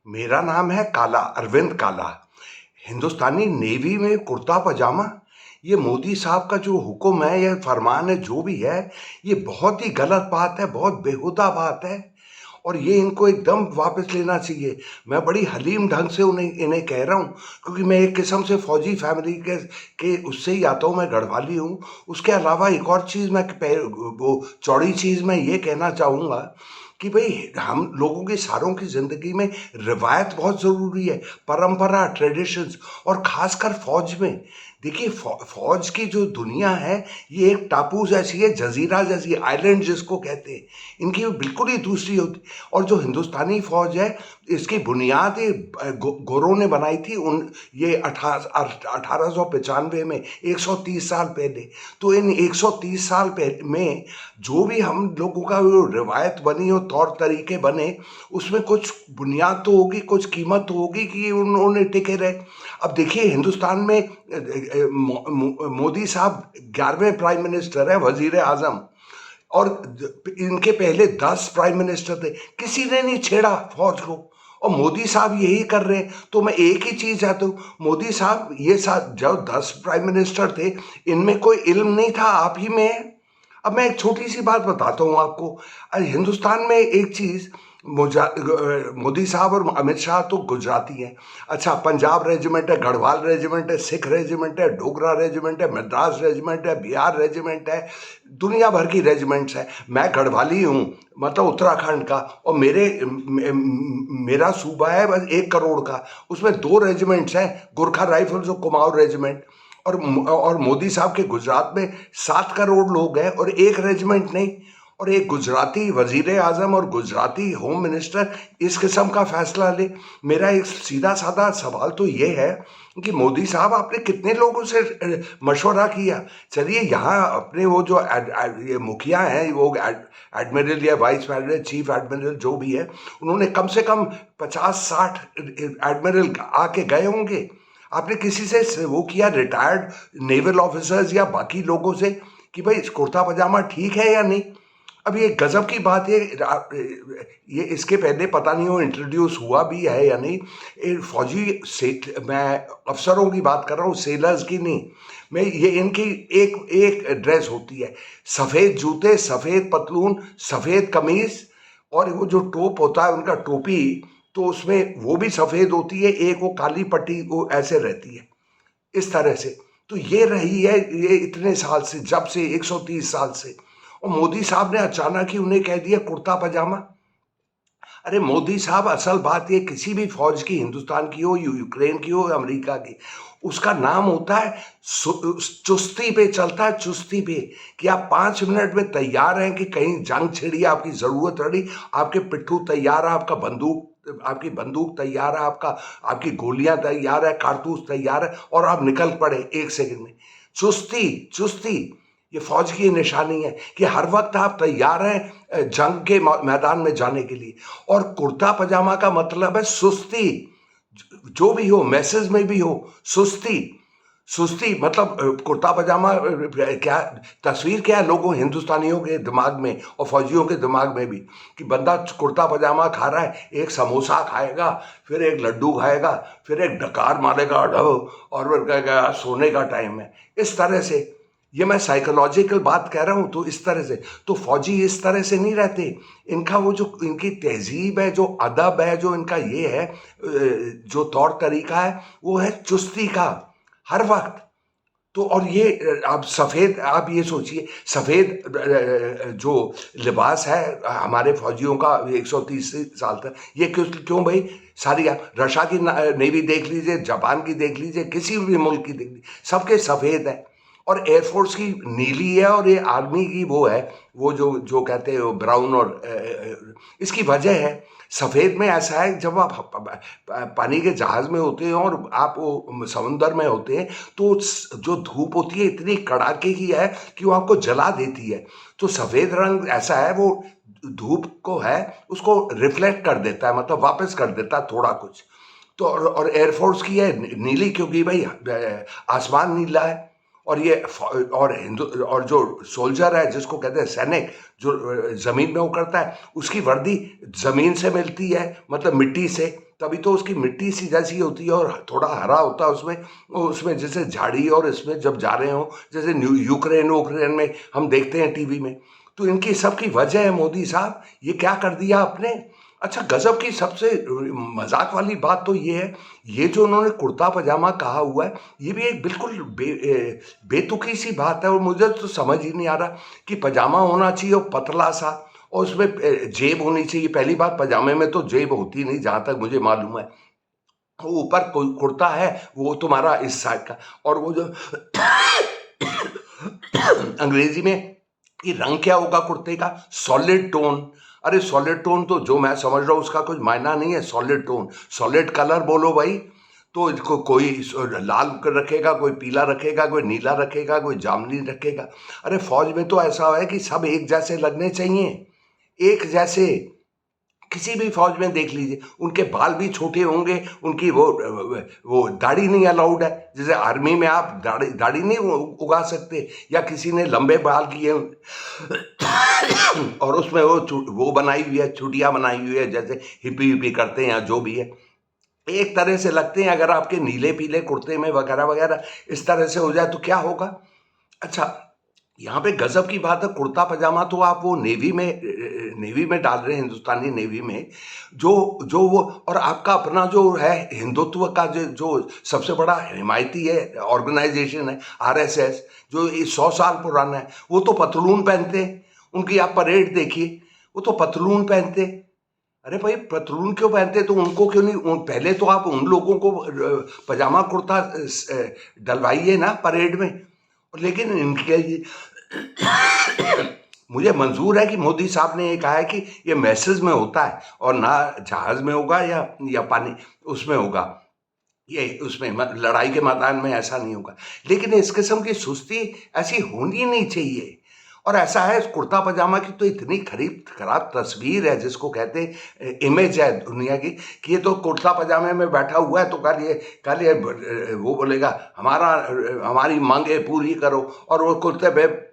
मेरा नाम है काला, अरविंद काला। हिंदुस्तानी नेवी में कुर्ता पजामा, ये मोदी साहब का जो हुक्म है या फरमान है जो भी है, ये बहुत ही गलत बात है, बहुत बेहुदा बात है। और ये इनको एकदम वापस लेना चाहिए। मैं बड़ी हलीम ढंग से उन्हें इन्हें कह रहा हूँ, क्योंकि मैं एक किस्म से फौजी फैमिली के उससे ही आता हूँ, मैं गढ़वाली हूँ। उसके अलावा एक और चीज़ मैं वो चौड़ी चीज़ मैं ये कहना चाहूँगा कि भाई हम लोगों की सारों की ज़िंदगी में रिवायत बहुत ज़रूरी है, परंपरा, ट्रेडिशंस। और ख़ासकर फ़ौज में देखिए, फ़ौज की जो दुनिया है ये एक टापू जैसी है, जजीरा जैसी, आइलैंड जिसको कहते हैं। इनकी बिल्कुल ही दूसरी होती। और जो हिंदुस्तानी फ़ौज है, इसकी बुनियाद ये गोरों ने बनाई थी उन ये 1895 में, 130 साल पहले। तो इन 130 साल पहले में जो भी हम लोगों का वो रिवायत बनी और तौर तरीके बने, उसमें कुछ बुनियाद तो होगी, कुछ कीमत तो होगी कि उन्होंने टिके रहे। अब देखिए, हिंदुस्तान में मोदी साहब 11वें प्राइम मिनिस्टर है, वजीर आजम। और इनके पहले 10 प्राइम मिनिस्टर थे, किसी ने नहीं छेड़ा फौज को। और मोदी साहब यही कर रहे हैं। तो मैं एक ही चीज चाहता हूँ, मोदी साहब ये साथ जो 10 प्राइम मिनिस्टर थे, इनमें कोई इल्म नहीं था, आप ही में है। अब मैं एक छोटी सी बात बताता हूँ आपको। हिंदुस्तान में एक चीज, मोदी साहब और अमित शाह तो गुजराती हैं। अच्छा, पंजाब रेजिमेंट है, गढ़वाल रेजिमेंट है, सिख रेजिमेंट है, डोगरा रेजिमेंट है, मद्रास रेजिमेंट है, बिहार रेजिमेंट है, दुनिया भर की रेजिमेंट्स हैं। मैं गढ़वाली हूँ, मतलब उत्तराखंड का। और मेरा सूबा है बस 1 करोड़ का, उसमें 2 रेजिमेंट्स हैं, गोरखा राइफल्स और कुमाऊं रेजिमेंट। और मोदी साहब के गुजरात में 7 करोड़ लोग हैं और 1 रेजिमेंट नहीं। और एक गुजराती वजीर आजम और गुजराती होम मिनिस्टर इस किस्म का फैसला ले। मेरा एक सीधा साधा सवाल तो ये है कि मोदी साहब, आपने कितने लोगों से मशवरा किया? चलिए, यहाँ अपने वो जो ये मुखिया हैं, वो एडमिरल या वाइस एडमिरल, चीफ एडमिरल जो भी है, उन्होंने कम से कम 50-60 एडमिरल आके गए होंगे। आपने किसी से वो किया, रिटायर्ड नेवल ऑफिसर्स या बाकी लोगों से, कि भाई कुर्ता पजामा ठीक है या नहीं? अब ये गजब की बात है। ये इसके पहले पता नहीं वो इंट्रोड्यूस हुआ भी है या नहीं। फौजी से मैं अफसरों की बात कर रहा हूँ, सेलर्स की नहीं। मैं ये इनकी एक एक ड्रेस होती है, सफ़ेद जूते, सफ़ेद पतलून, सफ़ेद कमीज, और वो जो टोप होता है उनका, टोपी, तो उसमें वो भी सफ़ेद होती है, एक वो काली पट्टी वो ऐसे रहती है, इस तरह से। तो ये रही है ये इतने साल से, जब से 130 साल से। और मोदी साहब ने अचानक ही उन्हें कह दिया कुर्ता पजामा। अरे मोदी साहब, असल बात ये, किसी भी फौज की, हिंदुस्तान की हो, यूक्रेन की हो, अमेरिका की, उसका नाम होता है चुस्ती पे चलता है, चुस्ती पे। कि आप 5 मिनट में तैयार हैं कि कहीं जंग छिड़ी, आपकी जरूरत पड़ी, आपके पिट्ठू तैयार है, आपकी बंदूक तैयार है, आपकी गोलियां तैयार है, कारतूस तैयार है, और आप निकल पड़े 1 सेकंड में। चुस्ती, चुस्ती, ये फौज की निशानी है कि हर वक्त आप तैयार हैं जंग के मैदान में जाने के लिए। और कुर्ता पजामा का मतलब है सुस्ती। जो भी हो, मैसेज में भी हो, सुस्ती। सुस्ती मतलब कुर्ता पजामा क्या तस्वीर, क्या है लोगों हिंदुस्तानियों के दिमाग में और फौजियों के दिमाग में भी, कि बंदा कुर्ता पजामा खा रहा है, एक समोसा खाएगा, फिर एक लड्डू खाएगा, फिर एक डकार मारेगा और फिर कहेगा सोने का टाइम है, इस तरह से। ये मैं साइकोलॉजिकल बात कह रहा हूँ। तो इस तरह से तो फौजी इस तरह से नहीं रहते। इनका वो जो इनकी तहजीब है, जो अदब है, जो इनका ये है, जो तौर तरीका है, वो है चुस्ती का, हर वक्त। तो और ये आप सफ़ेद, आप ये सोचिए, सफ़ेद जो लिबास है हमारे फौजियों का 130 साल तक, ये क्यों क्यों भाई? सारी आप रशिया की नेवी देख लीजिए, जापान की देख लीजिए, किसी भी मुल्क की देख लीजिए, सबके सफ़ेद है। और एयरफोर्स की नीली है, और ये आर्मी की वो है, वो जो जो कहते हैं ब्राउन। और इसकी वजह है, सफ़ेद में ऐसा है, जब आप पानी के जहाज़ में होते हैं और आप वो समुंदर में होते हैं, तो जो धूप होती है इतनी कड़ाके की है कि वो आपको जला देती है। तो सफ़ेद रंग ऐसा है, वो धूप को है, उसको रिफ्लेक्ट कर देता है, मतलब वापस कर देता है थोड़ा कुछ। तो और एयरफोर्स की है नीली, क्योंकि भाई आसमान नीला है। और ये और हिंदू, और जो सोल्जर है, जिसको कहते हैं सैनिक, जो जमीन में वो करता है, उसकी वर्दी जमीन से मिलती है, मतलब मिट्टी से। तभी तो उसकी मिट्टी सी जैसी होती है और थोड़ा हरा होता है उसमें, उसमें जैसे झाड़ी, और इसमें जब जा रहे हो जैसे यूक्रेन वुक्रेन में हम देखते हैं टीवी में। तो इनकी सबकी वजह है मोदी साहब, ये क्या कर दिया आपने। अच्छा, गजब की सबसे मजाक वाली बात तो ये है, ये जो उन्होंने कुर्ता पजामा कहा हुआ है, ये भी एक बिल्कुल बेतुकी सी बात है। और मुझे तो समझ ही नहीं आ रहा कि पजामा होना चाहिए और पतला सा, और उसमें जेब होनी चाहिए। पहली बात, पजामे में तो जेब होती नहीं जहां तक मुझे मालूम है। वो ऊपर कुर्ता है वो तुम्हारा इस साइड का, और वो जो अंग्रेजी में कि रंग क्या होगा कुर्ते का, सॉलिड टोन। अरे सॉलिड टोन तो जो मैं समझ रहा हूँ उसका कुछ मायना नहीं है। सॉलिड टोन, सॉलिड कलर बोलो भाई। तो इसको कोई लाल रखेगा, कोई पीला रखेगा, कोई नीला रखेगा, कोई जामुनी रखेगा। अरे फौज में तो ऐसा है कि सब एक जैसे लगने चाहिए, एक जैसे। किसी भी फौज में देख लीजिए, उनके बाल भी छोटे होंगे, उनकी वो दाढ़ी नहीं अलाउड है। जैसे आर्मी में आप दाढ़ी नहीं उगा सकते, या किसी ने लंबे बाल किए और उसमें वो बनाई हुई है, छुटियां बनाई हुई है, जैसे हिप्पी हिप्पी करते हैं या जो भी है, एक तरह से लगते हैं। अगर आपके नीले पीले कुर्ते में वगैरह वगैरह इस तरह से हो जाए तो क्या होगा। अच्छा, यहाँ पे गजब की बात है, कुर्ता पजामा तो आप वो नेवी में डाल रहे हैं, हिंदुस्तानी नेवी में, जो जो वो, और आपका अपना जो है हिंदुत्व का जो सबसे बड़ा हिमायती है ऑर्गेनाइजेशन है आरएसएस, जो 100 साल पुराना है, वो तो पतलून पहनते हैं। उनकी आप परेड देखिए, वो तो पतलून पहनते। अरे भाई, पतलून क्यों पहनते, तो उनको क्यों नहीं, पहले तो आप उन लोगों को पजामा कुर्ता डलवाइए ना परेड में। लेकिन इनके मुझे मंजूर है कि मोदी साहब ने ये कहा है कि ये मैसेज में होता है, और ना जहाज में होगा या पानी उसमें होगा, ये उसमें लड़ाई के मैदान में ऐसा नहीं होगा। लेकिन इस किस्म की सुस्ती ऐसी होनी नहीं चाहिए। और ऐसा है, कुर्ता पजामा की तो इतनी खराब तस्वीर है, जिसको कहते हैं इमेज है दुनिया की, कि ये तो कुर्ता पजामे में बैठा हुआ है, तो कल ये वो बोलेगा हमारी मांगे पूरी करो, और वो कुर्ते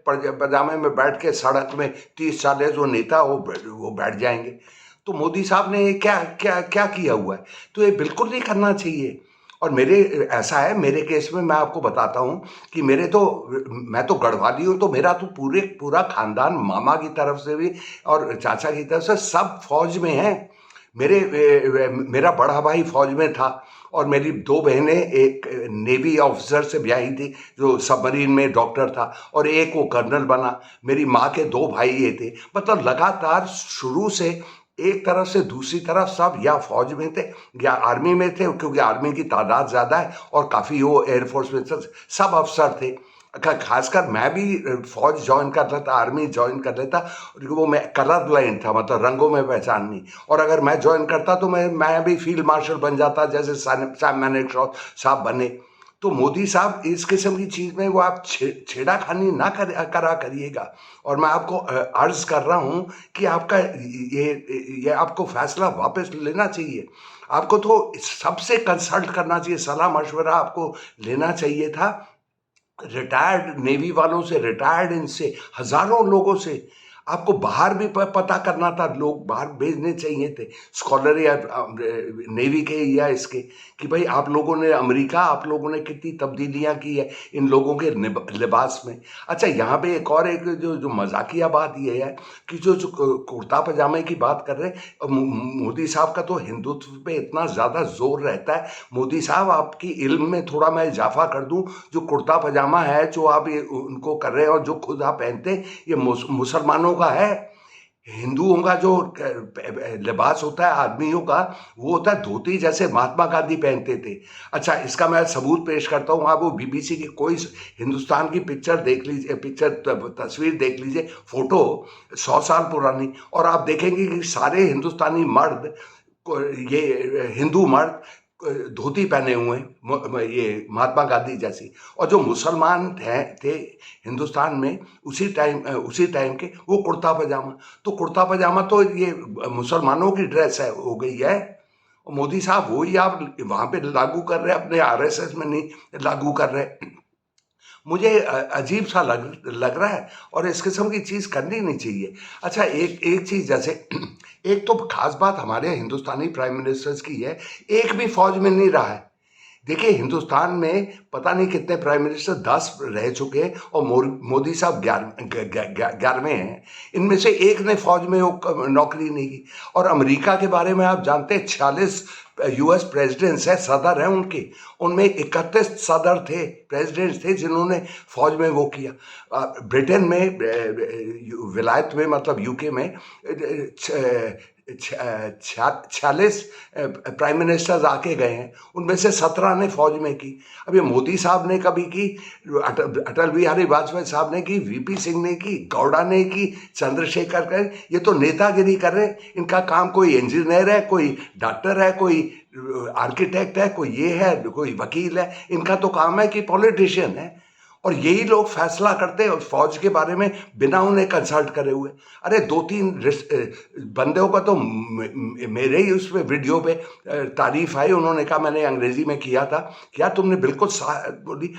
पजामे में बैठ के सड़क में 30-40 वो नेता वो बैठ जाएंगे। तो मोदी साहब ने क्या क्या क्या किया हुआ है, तो ये बिल्कुल नहीं करना चाहिए। और ऐसा है, मेरे केस में मैं आपको बताता हूँ कि मैं तो गढ़वाली हूँ, तो मेरा तो पूरा खानदान, मामा की तरफ से भी और चाचा की तरफ से सब फौज में है। मेरा बड़ा भाई फौज में था, और मेरी 2 बहनें, एक नेवी ऑफिसर से ब्याही थी जो सबमरीन में डॉक्टर था, और एक वो कर्नल बना। मेरी माँ के 2 भाई ये थे। मतलब लगातार शुरू से एक तरफ से दूसरी तरफ सब या फौज में थे या आर्मी में थे, क्योंकि आर्मी की तादाद ज़्यादा है, और काफ़ी वो एयरफोर्स में सब अफसर थे। खासकर मैं भी फौज ज्वाइन कर लेता, आर्मी ज्वाइन कर लेता, वो मैं कलर ब्लाइंड था, मतलब रंगों में पहचान नहीं। और अगर मैं ज्वाइन करता तो मैं भी फील्ड मार्शल बन जाता, जैसे सैम मानेकशॉ साहब बने। तो मोदी साहब, इस किस्म की चीज में वो आप छेड़ाखानी ना करा करिएगा। और मैं आपको अर्ज कर रहा हूं कि आपका ये आपको फैसला वापस लेना चाहिए। आपको तो सबसे कंसल्ट करना चाहिए, सलाह मशवरा आपको लेना चाहिए था, रिटायर्ड नेवी वालों से, रिटायर्ड इनसे, हजारों लोगों से। आपको बाहर भी पता करना था, लोग बाहर भेजने चाहिए थे, स्कॉलर या नेवी के या इसके, कि भाई आप लोगों ने अमेरिका, आप लोगों ने कितनी तब्दीलियां की है इन लोगों के लिबास में। अच्छा, यहाँ पे एक जो मजाकिया बात ये है कि जो कुर्ता पजामे की बात कर रहे हैं, मोदी साहब का तो हिंदुत्व पे इतना ज़्यादा जोर रहता है। मोदी साहब, आपकी इल्म में थोड़ा मैं इजाफा कर दूं, जो कुर्ता पजामा है जो आप ये उनको कर रहे हैं और जो खुद आप पहनते हैं, ये मुसलमानों का है। हिंदुओं का जो लिबास होता है आदमियों का, वो होता है धोती, जैसे महात्मा गांधी पहनते थे। अच्छा, इसका मैं सबूत पेश करता हूँ। आप वो बीबीसी की कोई हिंदुस्तान की पिक्चर देख लीजिए, तस्वीर देख लीजिए, फोटो 100 साल पुरानी, और आप देखेंगे कि सारे हिंदुस्तानी मर्द, ये हिंदू मर्द धोती पहने हुए हैं, ये महात्मा गांधी जैसी। और जो मुसलमान थे हिंदुस्तान में उसी टाइम के, वो कुर्ता पजामा। तो कुर्ता पजामा तो ये मुसलमानों की ड्रेस है, हो गई है। और मोदी साहब वही आप वहां पे लागू कर रहे हैं, अपने आरएसएस में नहीं लागू कर रहे। मुझे अजीब सा लग रहा है और इस किस्म की चीज़ करनी नहीं चाहिए। अच्छा, एक एक चीज़ जैसे एक तो खास बात हमारे हिंदुस्तानी प्राइम मिनिस्टर्स की है, एक भी फौज में नहीं रहा है। देखिए, हिंदुस्तान में पता नहीं कितने प्राइम मिनिस्टर 10 रह चुके हैं और मोदी साहब 11वें हैं। इनमें से एक ने फौज में नौकरी नहीं की। और अमेरिका के बारे में आप जानते हैं, 46 यूएस प्रेसिडेंट्स हैं, सदर हैं उनके, उनमें 31 सदर थे, प्रेसिडेंट्स थे जिन्होंने फौज में वो किया। ब्रिटेन में विलायत में मतलब यूके में 46 प्राइम मिनिस्टर्स आके गए हैं, उनमें से 17 ने फौज में की। अब ये मोदी साहब ने कभी की, अटल बिहारी वाजपेयी साहब ने की, वीपी सिंह ने की, गौड़ा ने की, चंद्रशेखर का, ये तो नेतागिरी कर रहे हैं। इनका काम कोई इंजीनियर है, कोई डॉक्टर है, कोई आर्किटेक्ट है, कोई ये है, कोई वकील है। इनका तो काम है कि पॉलिटिशियन है। और यही लोग फैसला करते हैं फौज के बारे में बिना उन्हें कंसल्ट करे हुए। अरे 2-3 बंदों का तो मेरे ही उस पे वीडियो पे तारीफ आई, उन्होंने कहा मैंने अंग्रेजी में किया था, क्या तुमने बिल्कुल बोली।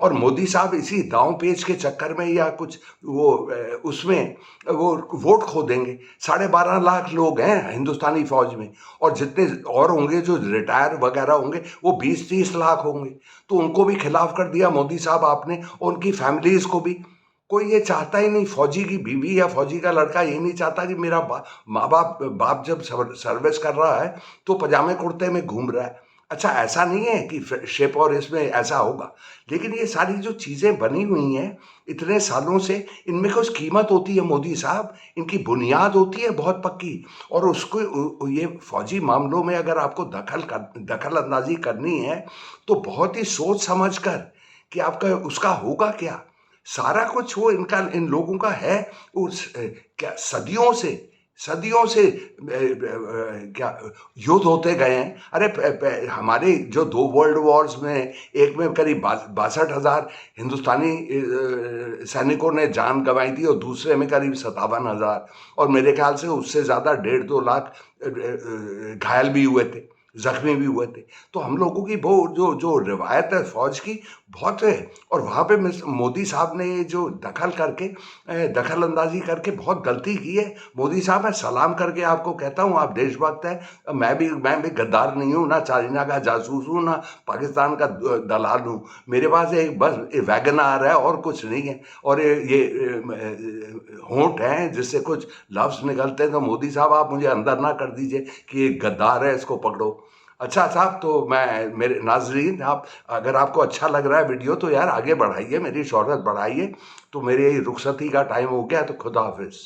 और मोदी साहब इसी दांव पेच के चक्कर में या कुछ वो उसमें वो वोट खो देंगे। 12.5 लाख लोग हैं हिंदुस्तानी फौज में, और जितने और होंगे जो रिटायर वगैरह होंगे वो 20-30 लाख होंगे। तो उनको भी खिलाफ कर दिया मोदी साहब आपने, और उनकी फैमिलीज को भी। कोई ये चाहता ही नहीं, फौजी की बीवी या फौजी का लड़का ये नहीं चाहता कि मेरा माँ बाप जब सर्विस कर रहा है तो पजामे कुर्ते में घूम रहा है। अच्छा, ऐसा नहीं है कि शिप और इसमें ऐसा होगा, लेकिन ये सारी जो चीज़ें बनी हुई हैं इतने सालों से, इनमें कुछ कीमत होती है मोदी साहब, इनकी बुनियाद होती है बहुत पक्की। और उसको ये फौजी मामलों में अगर आपको दखल अंदाजी करनी है तो बहुत ही सोच समझ कर कि आपका उसका होगा क्या। सारा कुछ वो इन लोगों का है, उस क्या सदियों से क्या युद्ध होते गए हैं। अरे हमारे जो 2 वर्ल्ड वॉर्स में, एक में करीब 62,000 हिंदुस्तानी सैनिकों ने जान गंवाई थी और दूसरे में करीब 57,000, और मेरे ख्याल से उससे ज़्यादा 1.5-2 लाख घायल भी हुए थे, जख्मी भी हुए थे। तो हम लोगों की वो जो जो रिवायत है फौज की बहुत है, और वहाँ पे मोदी साहब ने ये जो दखल अंदाजी करके बहुत गलती की है। मोदी साहब, मैं सलाम करके आपको कहता हूँ, आप देशभक्त हैं। मैं भी गद्दार नहीं हूँ, ना चाइना का जासूस हूँ, ना पाकिस्तान का दलाल हूँ। मेरे पास एक बस वैगन आर है और कुछ नहीं है, और ये होंठ हैं जिससे कुछ लफ्ज़ निकलते हैं। तो मोदी साहब, आप मुझे अंदर ना कर दीजिए कि ये गद्दार है, इसको पकड़ो। अच्छा साहब, तो मैं, मेरे नाजरीन, आप अगर आपको अच्छा लग रहा है वीडियो तो यार आगे बढ़ाइए, मेरी शोहरत बढ़ाइए। तो मेरी रुखसती का टाइम हो गया, तो खुदा हाफिज़।